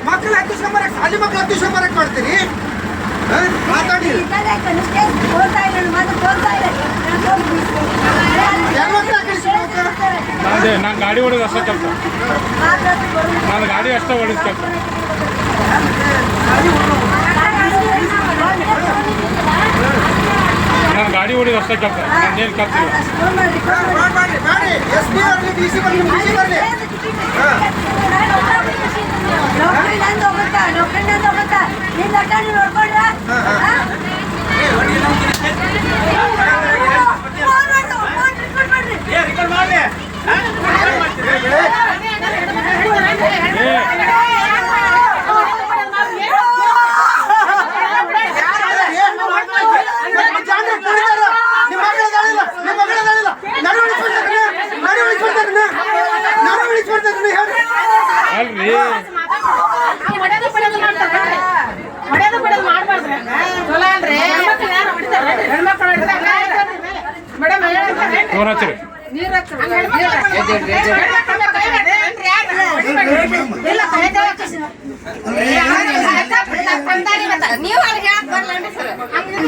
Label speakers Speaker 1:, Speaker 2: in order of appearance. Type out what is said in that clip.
Speaker 1: ಮಕ್ಕಳು ಹತ್ತಿಸ್ಕೊಂಬರಕ್ ಸಾಲಿ ಮಕ್ಕಳು ಹತ್ತಿಸ್ಕೊಂಬರಕ್ ಮಾಡ್ತೀರಿ ಮಾತಾಡಿ
Speaker 2: ಅದೇ ನಾನು ಗಾಡಿ ಹೊಡೆದು ಅಷ್ಟೇ ಕೆಲಸ ನಾನು ಗಾಡಿ ಅಷ್ಟೇ ಹೊಡೆದ ಕೆಲಸ ನಾನು ಗಾಡಿ ಹೊಡೆದು ಅಷ್ಟೇ ಕೆಲಸ ನಾನೇನು ಕೆಲಸ ಫೋನ್ ಹಚ್ಚಿರಿ
Speaker 3: ನೀವು